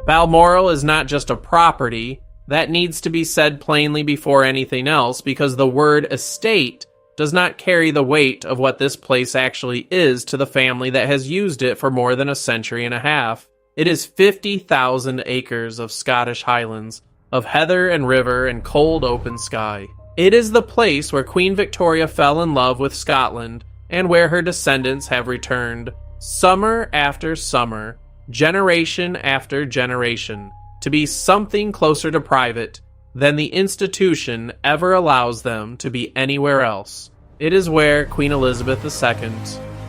Balmoral is not just a property. That needs to be said plainly before anything else, because the word estate does not carry the weight of what this place actually is to the family that has used it for more than a century and a half. It is 50,000 acres of Scottish Highlands, of heather and river and cold open sky. It is the place where Queen Victoria fell in love with Scotland, and where her descendants have returned, summer after summer, generation after generation, to be something closer to private than the institution ever allows them to be anywhere else. It is where Queen Elizabeth II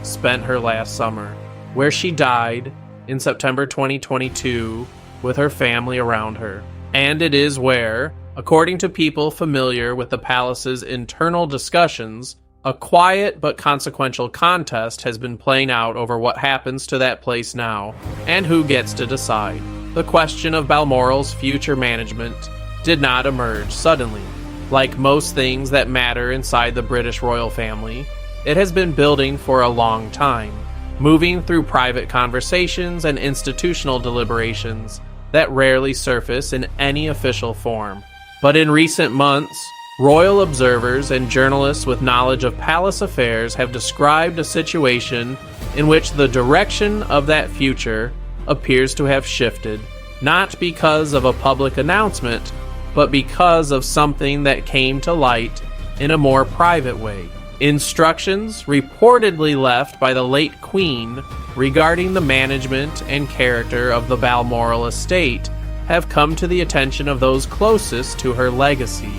spent her last summer, where she died in September 2022 with her family around her. And it is where, according to people familiar with the palace's internal discussions, a quiet but consequential contest has been playing out over what happens to that place now, and who gets to decide. The question of Balmoral's future management did not emerge suddenly. Like most things that matter inside the British royal family, it has been building for a long time, moving through private conversations and institutional deliberations that rarely surface in any official form. But in recent months, royal observers and journalists with knowledge of palace affairs have described a situation in which the direction of that future appears to have shifted, not because of a public announcement, but because of something that came to light in a more private way. Instructions reportedly left by the late Queen regarding the management and character of the Balmoral estate have come to the attention of those closest to her legacy,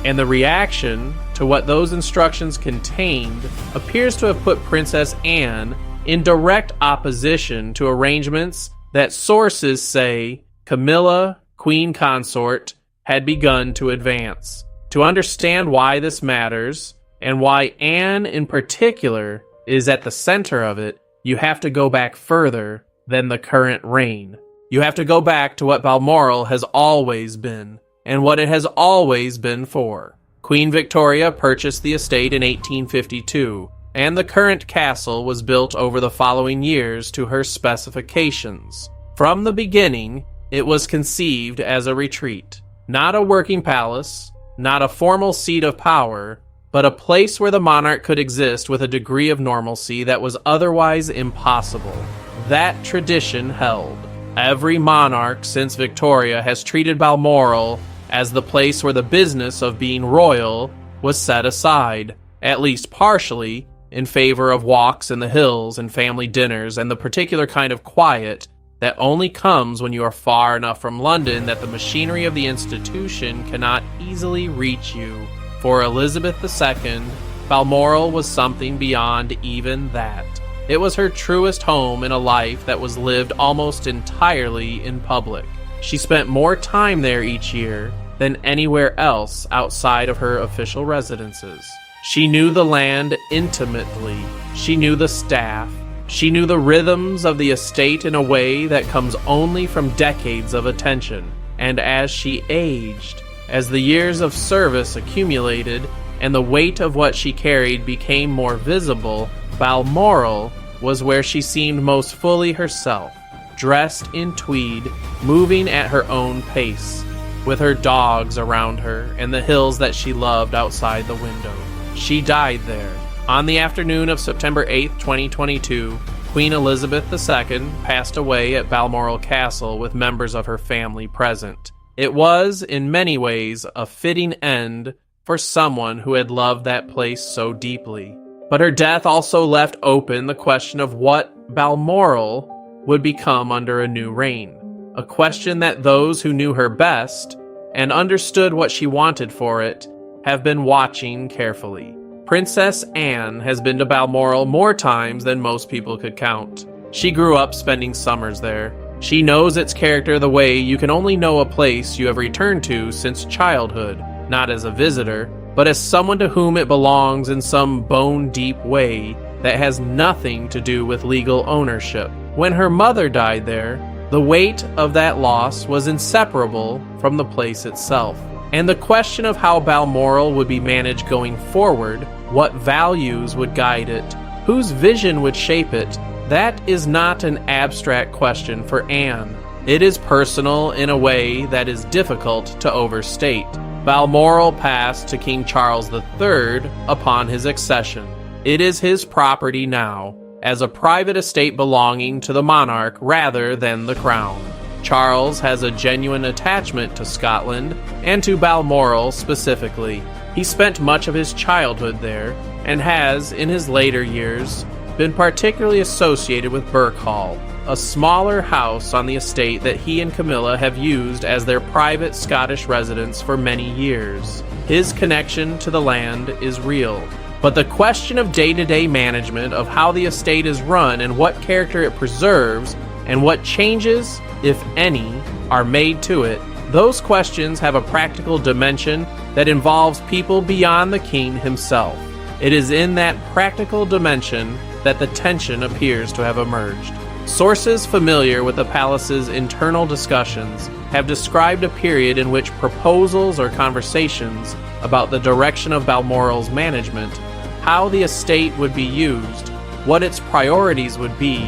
and the reaction to what those instructions contained appears to have put Princess Anne in direct opposition to arrangements that sources say Camilla, Queen Consort, had begun to advance. To understand why this matters, and why Anne in particular is at the center of it, you have to go back further than the current reign. You have to go back to what Balmoral has always been, and what it has always been for. Queen Victoria purchased the estate in 1852, and the current castle was built over the following years to her specifications. From the beginning, it was conceived as a retreat, not a working palace, not a formal seat of power, but a place where the monarch could exist with a degree of normalcy that was otherwise impossible. That tradition held. Every monarch since Victoria has treated Balmoral as the place where the business of being royal was set aside, at least partially, in favor of walks in the hills and family dinners and the particular kind of quiet that only comes when you are far enough from London that the machinery of the institution cannot easily reach you. For Elizabeth II, Balmoral was something beyond even that. It was her truest home in a life that was lived almost entirely in public. She spent more time there each year than anywhere else outside of her official residences. She knew the land intimately. She knew the staff. She knew the rhythms of the estate in a way that comes only from decades of attention. And as she aged, as the years of service accumulated and the weight of what she carried became more visible, Balmoral was where she seemed most fully herself, dressed in tweed, moving at her own pace, with her dogs around her and the hills that she loved outside the window. She died there. On the afternoon of September 8, 2022, Queen Elizabeth II passed away at Balmoral Castle with members of her family present. It was, in many ways, a fitting end for someone who had loved that place so deeply. But her death also left open the question of what Balmoral would become under a new reign. A question that those who knew her best and understood what she wanted for it have been watching carefully. Princess Anne has been to Balmoral more times than most people could count. She grew up spending summers there. She knows its character the way you can only know a place you have returned to since childhood, not as a visitor, but as someone to whom it belongs in some bone-deep way that has nothing to do with legal ownership. When her mother died there, the weight of that loss was inseparable from the place itself. And the question of how Balmoral would be managed going forward, what values would guide it, whose vision would shape it, that is not an abstract question for Anne. It is personal in a way that is difficult to overstate. Balmoral passed to King Charles III upon his accession. It is his property now, as a private estate belonging to the monarch rather than the crown. Charles has a genuine attachment to Scotland and to Balmoral specifically. He spent much of his childhood there and has, in his later years, been particularly associated with Birkhall, a smaller house on the estate that he and Camilla have used as their private Scottish residence for many years. His connection to the land is real. But the question of day-to-day management of how the estate is run and what character it preserves and what changes, if any, are made to it, those questions have a practical dimension that involves people beyond the king himself. It is in that practical dimension that the tension appears to have emerged. Sources familiar with the palace's internal discussions have described a period in which proposals or conversations about the direction of Balmoral's management, how the estate would be used, what its priorities would be,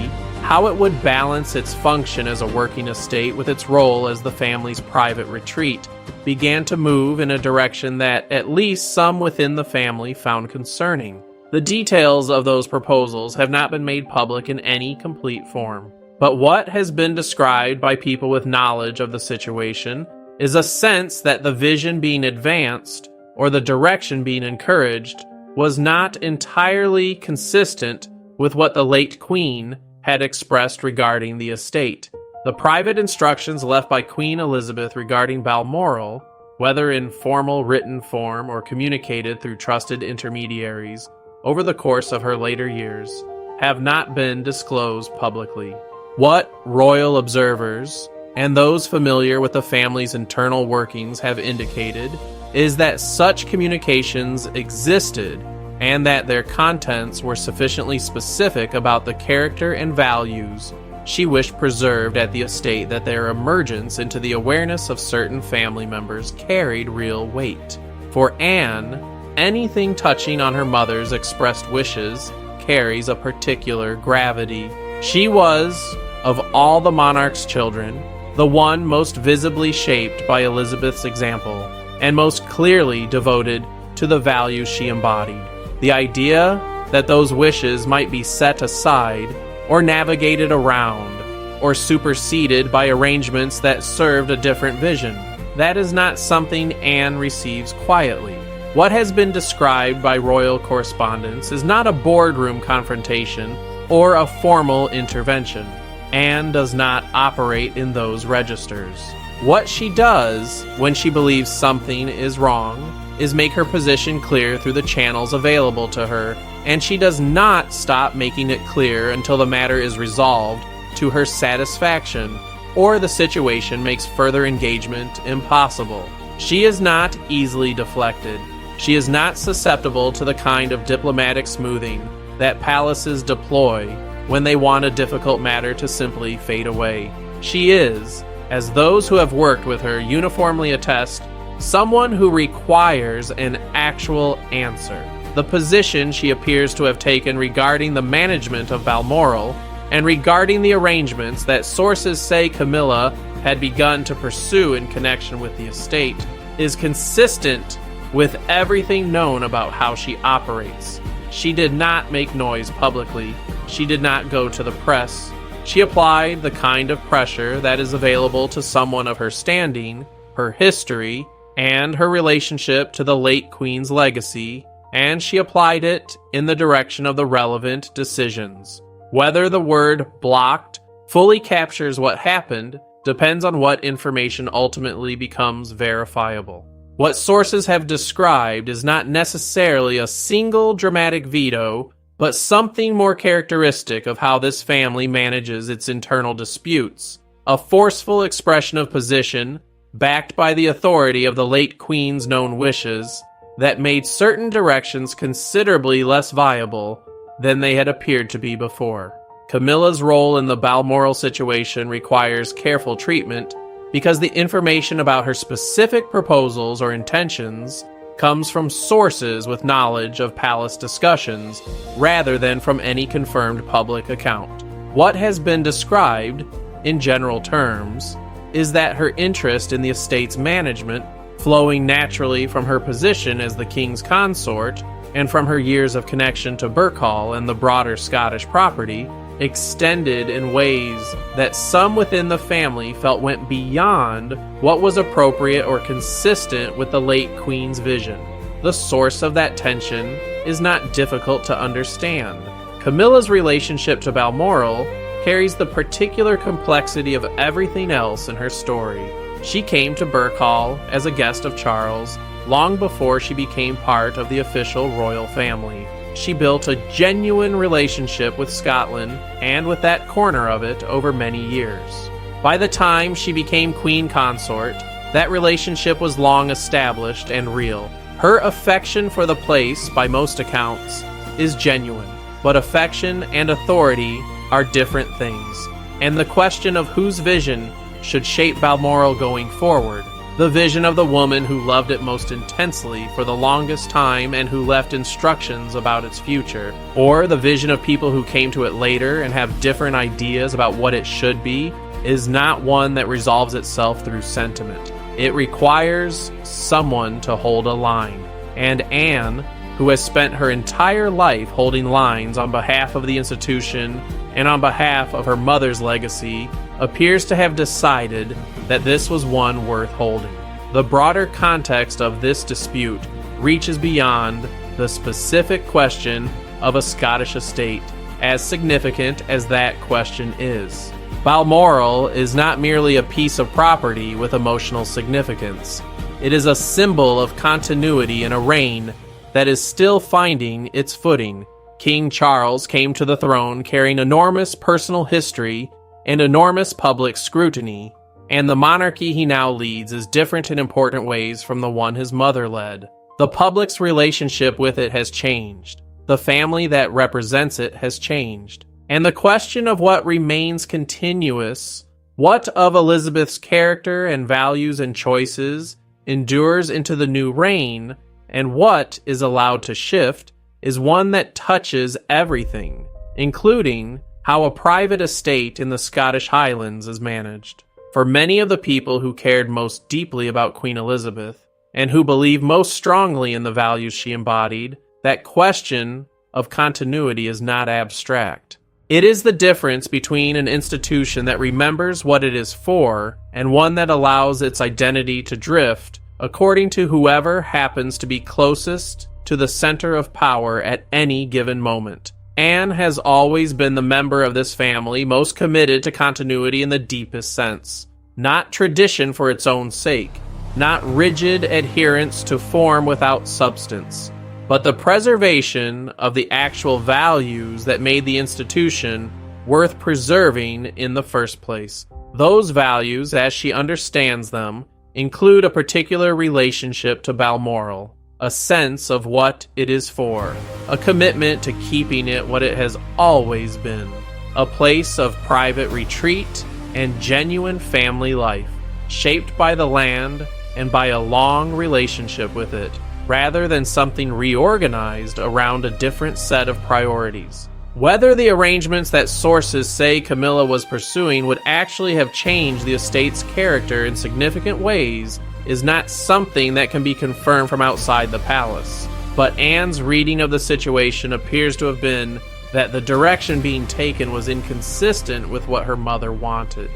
how it would balance its function as a working estate with its role as the family's private retreat, began to move in a direction that at least some within the family found concerning. The details of those proposals have not been made public in any complete form. But what has been described by people with knowledge of the situation is a sense that the vision being advanced, or the direction being encouraged, was not entirely consistent with what the late Queen had expressed regarding the estate. The private instructions left by Queen Elizabeth regarding Balmoral, whether in formal written form or communicated through trusted intermediaries over the course of her later years, have not been disclosed publicly. What royal observers and those familiar with the family's internal workings have indicated is that such communications existed and that their contents were sufficiently specific about the character and values she wished preserved at the estate that their emergence into the awareness of certain family members carried real weight. For Anne, anything touching on her mother's expressed wishes carries a particular gravity. She was, of all the monarch's children, the one most visibly shaped by Elizabeth's example, and most clearly devoted to the values she embodied. The idea that those wishes might be set aside, or navigated around, or superseded by arrangements that served a different vision, that is not something Anne receives quietly. What has been described by royal correspondents is not a boardroom confrontation or a formal intervention. Anne does not operate in those registers. What she does when she believes something is wrong is make her position clear through the channels available to her, and she does not stop making it clear until the matter is resolved to her satisfaction or the situation makes further engagement impossible. She is not easily deflected. She is not susceptible to the kind of diplomatic smoothing that palaces deploy when they want a difficult matter to simply fade away. She is, as those who have worked with her uniformly attest, someone who requires an actual answer. The position she appears to have taken regarding the management of Balmoral and regarding the arrangements that sources say Camilla had begun to pursue in connection with the estate is consistent with everything known about how she operates. She did not make noise publicly. She did not go to the press. She applied the kind of pressure that is available to someone of her standing, her history, and her relationship to the late Queen's legacy, and she applied it in the direction of the relevant decisions. Whether the word blocked fully captures what happened depends on what information ultimately becomes verifiable. What sources have described is not necessarily a single dramatic veto, but something more characteristic of how this family manages its internal disputes, a forceful expression of position backed by the authority of the late Queen's known wishes that made certain directions considerably less viable than they had appeared to be before. Camilla's role in the Balmoral situation requires careful treatment because the information about her specific proposals or intentions comes from sources with knowledge of palace discussions rather than from any confirmed public account. What has been described in general terms, is that her interest in the estate's management, flowing naturally from her position as the king's consort and from her years of connection to Berkehall and the broader Scottish property, extended in ways that some within the family felt went beyond what was appropriate or consistent with the late Queen's vision. The source of that tension is not difficult to understand. Camilla's relationship to Balmoral carries the particular complexity of everything else in her story. She came to Berkehall as a guest of Charles long before she became part of the official royal family. She built a genuine relationship with Scotland and with that corner of it over many years. By the time she became queen consort, that relationship was long established and real. Her affection for the place, by most accounts, is genuine, but affection and authority are different things, and the question of whose vision should shape Balmoral going forward, the vision of the woman who loved it most intensely for the longest time and who left instructions about its future, or the vision of people who came to it later and have different ideas about what it should be, is not one that resolves itself through sentiment. It requires someone to hold a line, and Anne, who has spent her entire life holding lines on behalf of the institution and on behalf of her mother's legacy, appears to have decided that this was one worth holding. The broader context of this dispute reaches beyond the specific question of a Scottish estate, as significant as that question is. Balmoral is not merely a piece of property with emotional significance. It is a symbol of continuity in a reign that is still finding its footing. King Charles came to the throne carrying enormous personal history and enormous public scrutiny, and the monarchy he now leads is different in important ways from the one his mother led. The public's relationship with it has changed. The family that represents it has changed. And the question of what remains continuous, what of Elizabeth's character and values and choices endures into the new reign, and what is allowed to shift, is one that touches everything, including how a private estate in the Scottish Highlands is managed. For many of the people who cared most deeply about Queen Elizabeth, and who believe most strongly in the values she embodied, that question of continuity is not abstract. It is the difference between an institution that remembers what it is for and one that allows its identity to drift according to whoever happens to be closest to the center of power at any given moment. Anne has always been the member of this family most committed to continuity in the deepest sense. Not tradition for its own sake, not rigid adherence to form without substance, but the preservation of the actual values that made the institution worth preserving in the first place. Those values, as she understands them, include a particular relationship to Balmoral, a sense of what it is for, a commitment to keeping it what it has always been, a place of private retreat and genuine family life, shaped by the land and by a long relationship with it, rather than something reorganized around a different set of priorities. Whether the arrangements that sources say Camilla was pursuing would actually have changed the estate's character in significant ways is not something that can be confirmed from outside the palace. But Anne's reading of the situation appears to have been that the direction being taken was inconsistent with what her mother wanted.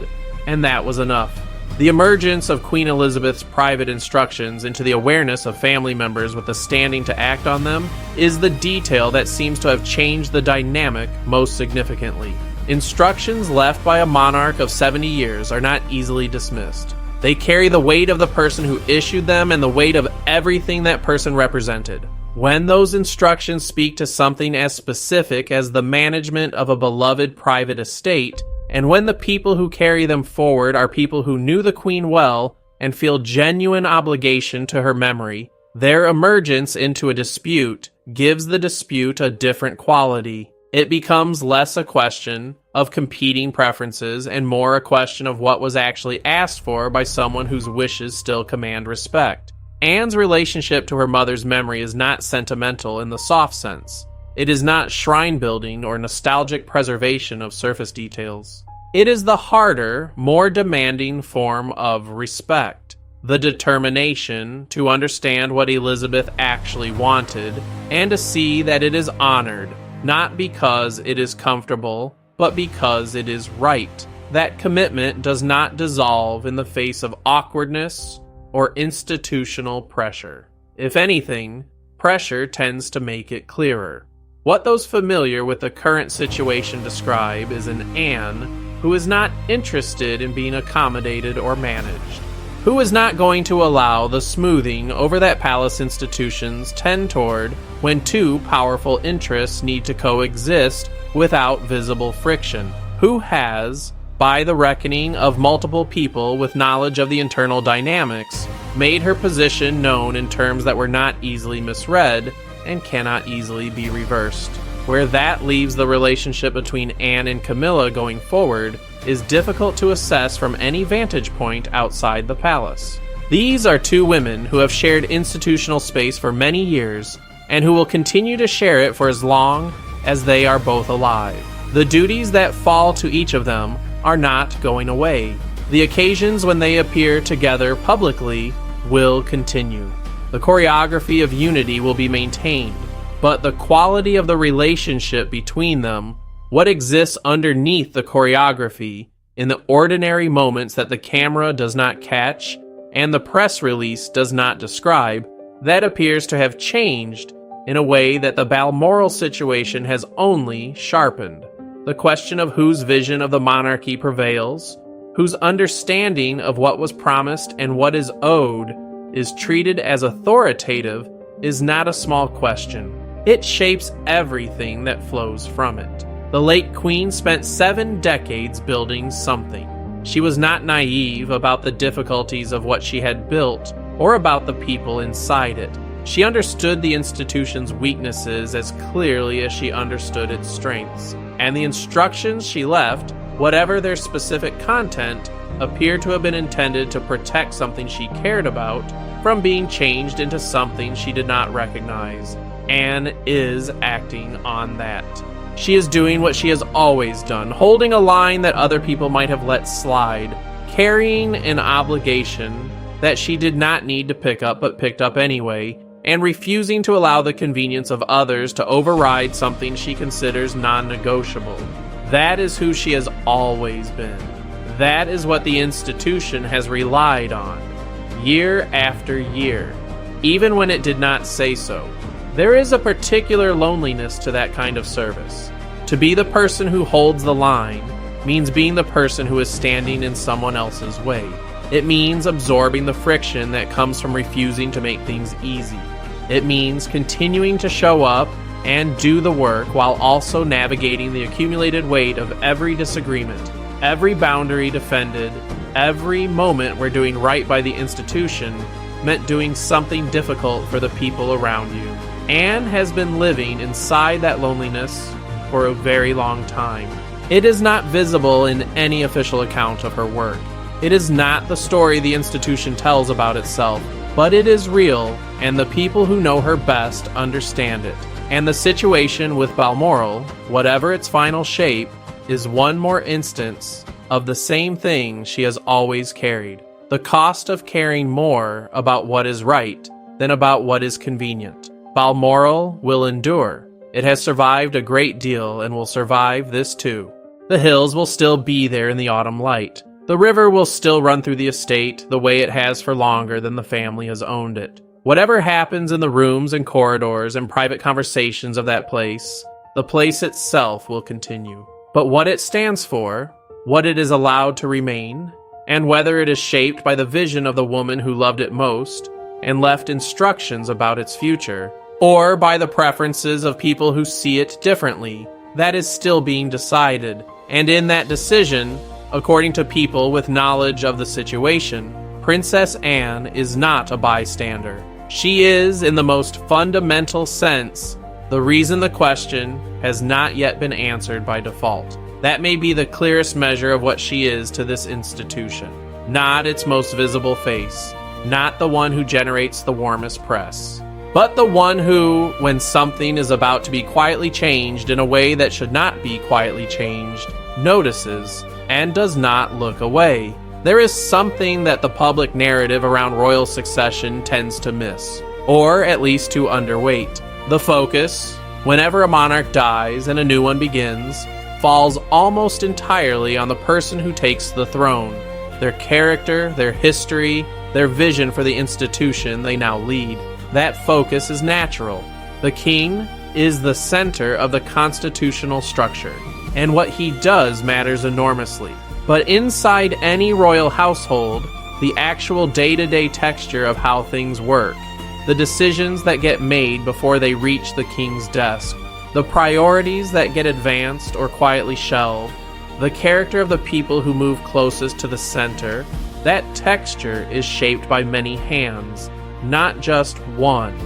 And that was enough. The emergence of Queen Elizabeth's private instructions into the awareness of family members with the standing to act on them is the detail that seems to have changed the dynamic most significantly. Instructions left by a monarch of 70 years are not easily dismissed. They carry the weight of the person who issued them and the weight of everything that person represented. When those instructions speak to something as specific as the management of a beloved private estate, and when the people who carry them forward are people who knew the Queen well and feel genuine obligation to her memory, their emergence into a dispute gives the dispute a different quality. It becomes less a question of competing preferences and more a question of what was actually asked for by someone whose wishes still command respect. Anne's relationship to her mother's memory is not sentimental in the soft sense. It is not shrine building or nostalgic preservation of surface details. It is the harder, more demanding form of respect. The determination to understand what Elizabeth actually wanted and to see that it is honored, not because it is comfortable, but because it is right. That commitment does not dissolve in the face of awkwardness or institutional pressure. If anything, pressure tends to make it clearer. What those familiar with the current situation describe is an Anne who is not interested in being accommodated or managed, who is not going to allow the smoothing over that palace institutions tend toward when two powerful interests need to coexist without visible friction, who has, by the reckoning of multiple people with knowledge of the internal dynamics, made her position known in terms that were not easily misread and cannot easily be reversed. Where that leaves the relationship between Anne and Camilla going forward is difficult to assess from any vantage point outside the palace. These are two women who have shared institutional space for many years and who will continue to share it for as long as they are both alive. The duties that fall to each of them are not going away. The occasions when they appear together publicly will continue. The choreography of unity will be maintained, but the quality of the relationship between them, what exists underneath the choreography, in the ordinary moments that the camera does not catch and the press release does not describe, that appears to have changed in a way that the Balmoral situation has only sharpened. The question of whose vision of the monarchy prevails, whose understanding of what was promised and what is owed is treated as authoritative, is not a small question. It shapes everything that flows from it. The late Queen spent 7 decades building something. She was not naive about the difficulties of what she had built or about the people inside it. She understood the institution's weaknesses as clearly as she understood its strengths, and the instructions she left, whatever their specific content, appear to have been intended to protect something she cared about from being changed into something she did not recognize. Anne is acting on that. She is doing what she has always done, holding a line that other people might have let slide, carrying an obligation that she did not need to pick up but picked up anyway, and refusing to allow the convenience of others to override something she considers non-negotiable. That is who she has always been. That is what the institution has relied on, year after year, even when it did not say so. There is a particular loneliness to that kind of service. To be the person who holds the line means being the person who is standing in someone else's way. It means absorbing the friction that comes from refusing to make things easy. It means continuing to show up and do the work while also navigating the accumulated weight of every disagreement, every boundary defended, every moment where doing right by the institution meant doing something difficult for the people around you. Anne has been living inside that loneliness for a very long time. It is not visible in any official account of her work. It is not the story the institution tells about itself, but it is real, and the people who know her best understand it. And the situation with Balmoral, whatever its final shape, is one more instance of the same thing she has always carried. The cost of caring more about what is right than about what is convenient. Balmoral will endure. It has survived a great deal and will survive this too. The hills will still be there in the autumn light. The river will still run through the estate the way it has for longer than the family has owned it. Whatever happens in the rooms and corridors and private conversations of that place, the place itself will continue. But what it stands for, what it is allowed to remain, and whether it is shaped by the vision of the woman who loved it most and left instructions about its future, or by the preferences of people who see it differently, that is still being decided. And in that decision, according to people with knowledge of the situation, Princess Anne is not a bystander. She is, in the most fundamental sense, the reason the question has not yet been answered by default. That may be the clearest measure of what she is to this institution. Not its most visible face, not the one who generates the warmest press, but the one who, when something is about to be quietly changed in a way that should not be quietly changed, notices and does not look away. There is something that the public narrative around royal succession tends to miss, or at least to underweight. The focus, whenever a monarch dies and a new one begins, falls almost entirely on the person who takes the throne, their character, their history, their vision for the institution they now lead. That focus is natural. The king is the center of the constitutional structure, and what he does matters enormously. But inside any royal household, the actual day-to-day texture of how things work, the decisions that get made before they reach the king's desk, the priorities that get advanced or quietly shelved, the character of the people who move closest to the center, that texture is shaped by many hands, not just one.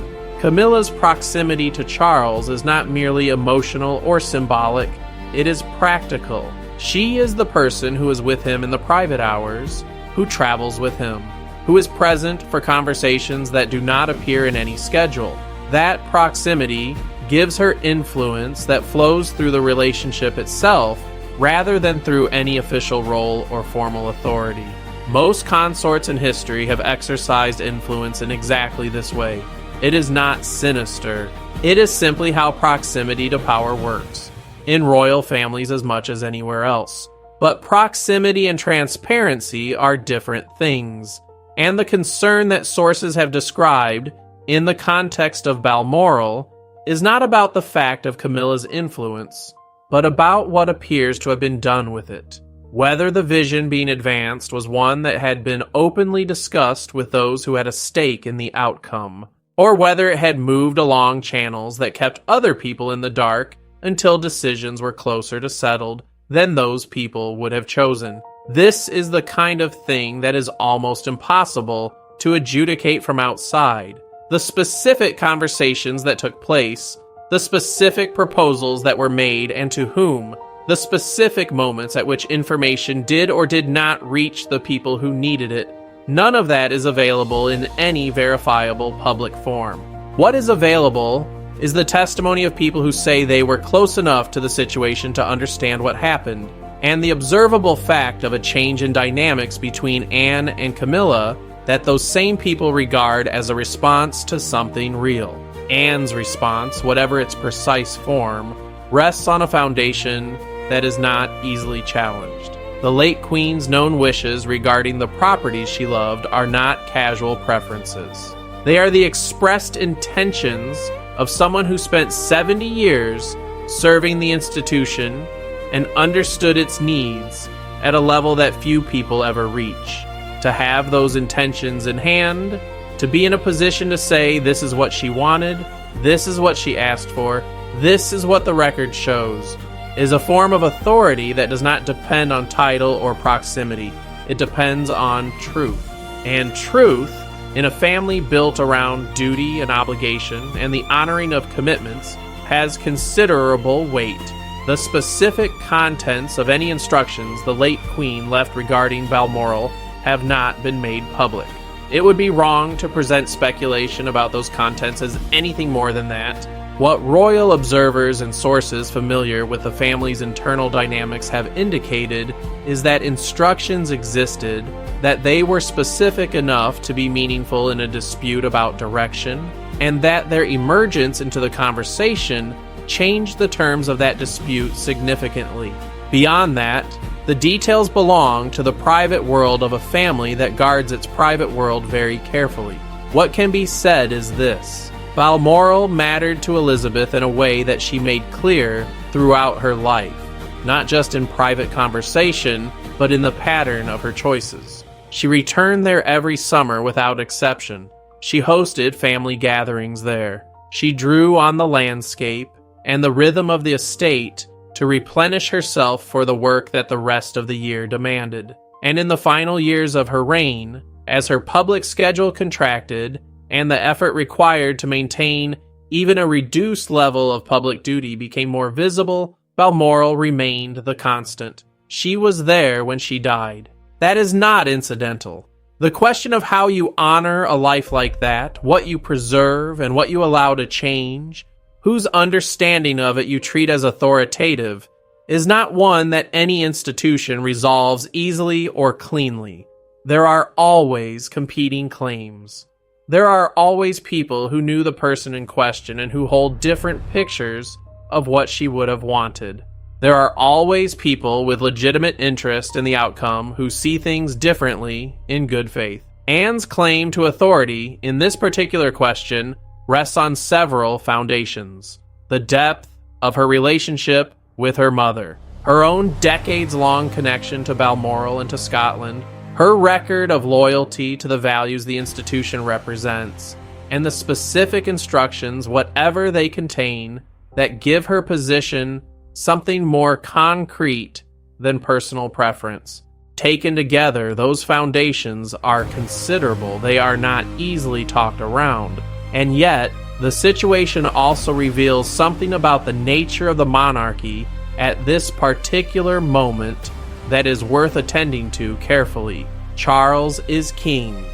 Camilla's proximity to Charles is not merely emotional or symbolic, it is practical. She is the person who is with him in the private hours, who travels with him, who is present for conversations that do not appear in any schedule. That proximity gives her influence that flows through the relationship itself rather than through any official role or formal authority. Most consorts in history have exercised influence in exactly this way. It is not sinister. It is simply how proximity to power works, in royal families as much as anywhere else. But proximity and transparency are different things, and the concern that sources have described in the context of Balmoral is not about the fact of Camilla's influence, but about what appears to have been done with it. Whether the vision being advanced was one that had been openly discussed with those who had a stake in the outcome, or whether it had moved along channels that kept other people in the dark until decisions were closer to settled than those people would have chosen. This is the kind of thing that is almost impossible to adjudicate from outside. The specific conversations that took place, the specific proposals that were made and to whom, the specific moments at which information did or did not reach the people who needed it, none of that is available in any verifiable public form. What is available is the testimony of people who say they were close enough to the situation to understand what happened, and the observable fact of a change in dynamics between Anne and Camilla that those same people regard as a response to something real. Anne's response, whatever its precise form, rests on a foundation that is not easily challenged. The late Queen's known wishes regarding the properties she loved are not casual preferences. They are the expressed intentions of someone who spent 70 years serving the institution and understood its needs at a level that few people ever reach. To have those intentions in hand, to be in a position to say this is what she wanted, this is what she asked for, this is what the record shows, is a form of authority that does not depend on title or proximity. It depends on truth. And truth, in a family built around duty and obligation and the honoring of commitments, has considerable weight. The specific contents of any instructions the late Queen left regarding Balmoral have not been made public. It would be wrong to present speculation about those contents as anything more than that. What royal observers and sources familiar with the family's internal dynamics have indicated is that instructions existed, that they were specific enough to be meaningful in a dispute about direction, and that their emergence into the conversation changed the terms of that dispute significantly. Beyond that, the details belong to the private world of a family that guards its private world very carefully. What can be said is this: Balmoral mattered to Elizabeth in a way that she made clear throughout her life, not just in private conversation, but in the pattern of her choices. She returned there every summer without exception. She hosted family gatherings there. She drew on the landscape and the rhythm of the estate to replenish herself for the work that the rest of the year demanded. And in the final years of her reign, as her public schedule contracted and the effort required to maintain even a reduced level of public duty became more visible, Balmoral remained the constant. She was there when she died. That is not incidental. The question of how you honor a life like that, what you preserve and what you allow to change, whose understanding of it you treat as authoritative, is not one that any institution resolves easily or cleanly. There are always competing claims. There are always people who knew the person in question and who hold different pictures of what she would have wanted. There are always people with legitimate interest in the outcome who see things differently in good faith. Anne's claim to authority in this particular question rests on several foundations. The depth of her relationship with her mother, her own decades-long connection to Balmoral and to Scotland, her record of loyalty to the values the institution represents, and the specific instructions, whatever they contain, that give her position something more concrete than personal preference. Taken together, those foundations are considerable. They are not easily talked around. And yet, the situation also reveals something about the nature of the monarchy at this particular moment that is worth attending to carefully. Charles is king.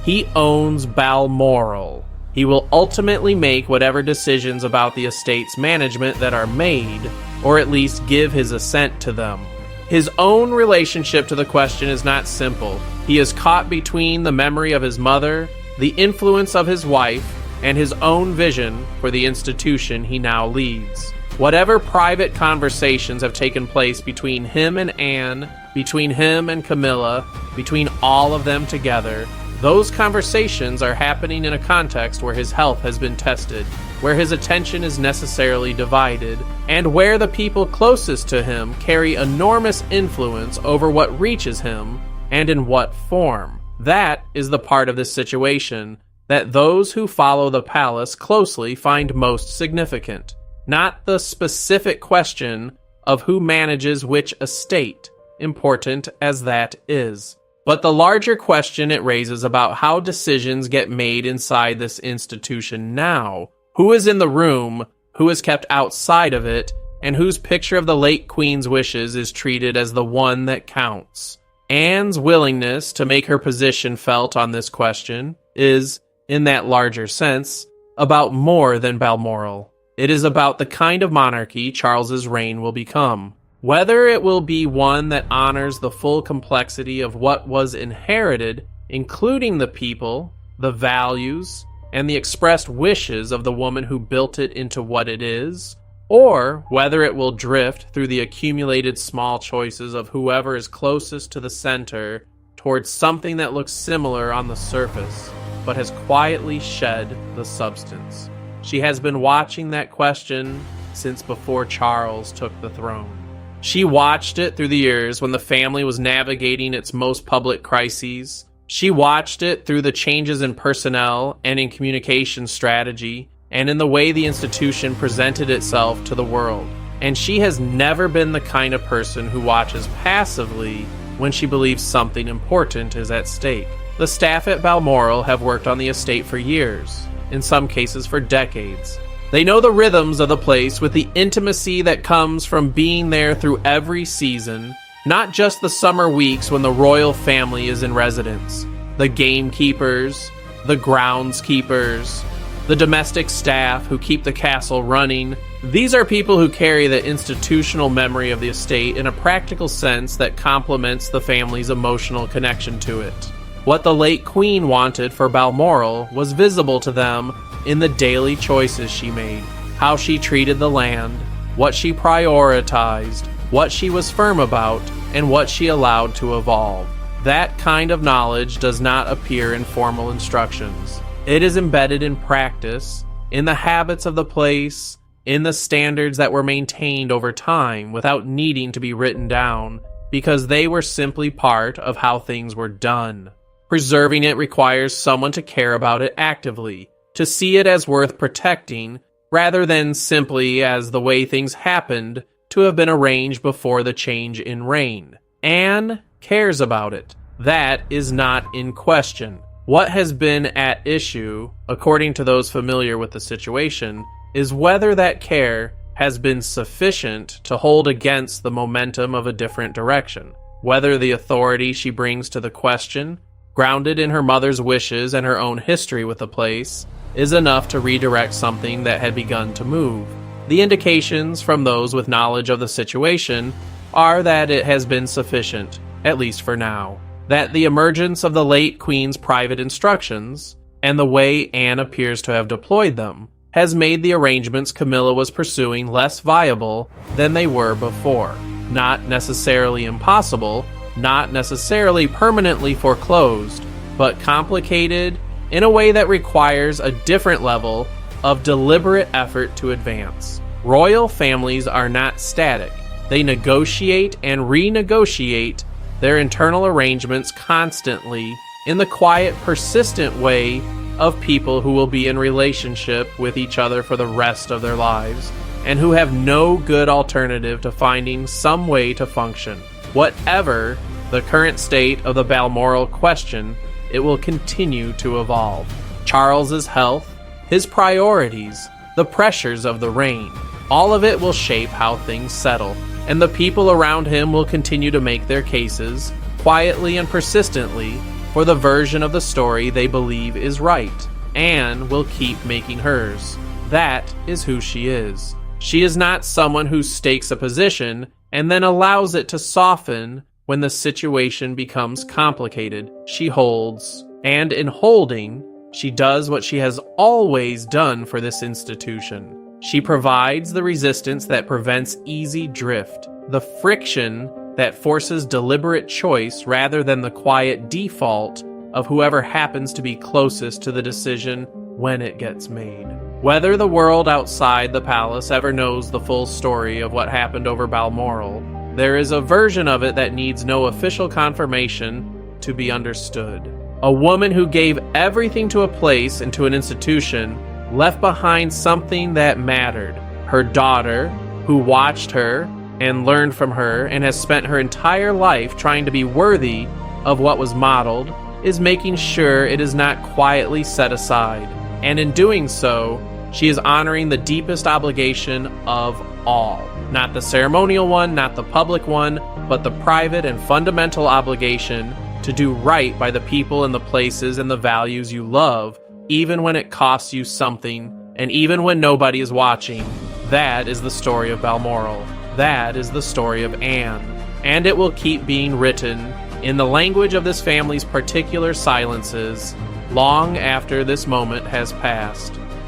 He owns Balmoral. He will ultimately make whatever decisions about the estate's management that are made, or at least give his assent to them. His own relationship to the question is not simple. He is caught between the memory of his mother, the influence of his wife, and his own vision for the institution he now leads. Whatever private conversations have taken place between him and Anne, between him and Camilla, between all of them together, those conversations are happening in a context where his health has been tested, where his attention is necessarily divided, and where the people closest to him carry enormous influence over what reaches him and in what form. That is the part of this situation that those who follow the palace closely find most significant. Not the specific question of who manages which estate, important as that is, but the larger question it raises about how decisions get made inside this institution now. Who is in the room, who is kept outside of it, and whose picture of the late Queen's wishes is treated as the one that counts. Anne's willingness to make her position felt on this question is, in that larger sense, about more than Balmoral. It is about the kind of monarchy Charles's reign will become. Whether it will be one that honors the full complexity of what was inherited, including the people, the values, and the expressed wishes of the woman who built it into what it is, or whether it will drift through the accumulated small choices of whoever is closest to the center towards something that looks similar on the surface, but has quietly shed the substance. She has been watching that question since before Charles took the throne. She watched it through the years when the family was navigating its most public crises. She watched it through the changes in personnel and in communication strategy and in the way the institution presented itself to the world. And she has never been the kind of person who watches passively when she believes something important is at stake. The staff at Balmoral have worked on the estate for years, in some cases for decades. They know the rhythms of the place with the intimacy that comes from being there through every season, not just the summer weeks when the royal family is in residence. The gamekeepers, the groundskeepers, the domestic staff who keep the castle running. These are people who carry the institutional memory of the estate in a practical sense that complements the family's emotional connection to it. What the late Queen wanted for Balmoral was visible to them in the daily choices she made, how she treated the land, what she prioritized, what she was firm about, and what she allowed to evolve. That kind of knowledge does not appear in formal instructions. It is embedded in practice, in the habits of the place, in the standards that were maintained over time without needing to be written down, because they were simply part of how things were done. Preserving it requires someone to care about it actively, to see it as worth protecting, rather than simply as the way things happened to have been arranged before the change in reign. Anne cares about it. That is not in question. What has been at issue, according to those familiar with the situation, is whether that care has been sufficient to hold against the momentum of a different direction, whether the authority she brings to the question, grounded in her mother's wishes and her own history with the place, is enough to redirect something that had begun to move. The indications from those with knowledge of the situation are that it has been sufficient, at least for now. That the emergence of the late Queen's private instructions, and the way Anne appears to have deployed them, has made the arrangements Camilla was pursuing less viable than they were before. Not necessarily impossible, not necessarily permanently foreclosed, but complicated in a way that requires a different level of deliberate effort to advance. Royal families are not static. They negotiate and renegotiate their internal arrangements constantly in the quiet, persistent way of people who will be in relationship with each other for the rest of their lives, and who have no good alternative to finding some way to function. Whatever the current state of the Balmoral question, it will continue to evolve. Charles's health, his priorities, the pressures of the reign, all of it will shape how things settle, and the people around him will continue to make their cases, quietly and persistently, for the version of the story they believe is right. Anne will keep making hers. That is who she is. She is not someone who stakes a position and then allows it to soften when the situation becomes complicated. She holds, and in holding, she does what she has always done for this institution. She provides the resistance that prevents easy drift, the friction that forces deliberate choice rather than the quiet default of whoever happens to be closest to the decision when it gets made. Whether the world outside the palace ever knows the full story of what happened over Balmoral, there is a version of it that needs no official confirmation to be understood. A woman who gave everything to a place and to an institution left behind something that mattered. Her daughter, who watched her and learned from her and has spent her entire life trying to be worthy of what was modeled, is making sure it is not quietly set aside. And in doing so, she is honoring the deepest obligation of all. Not the ceremonial one, not the public one, but the private and fundamental obligation to do right by the people and the places and the values you love, even when it costs you something, and even when nobody is watching. That is the story of Balmoral. That is the story of Anne. And it will keep being written in the language of this family's particular silences long after this moment has passed.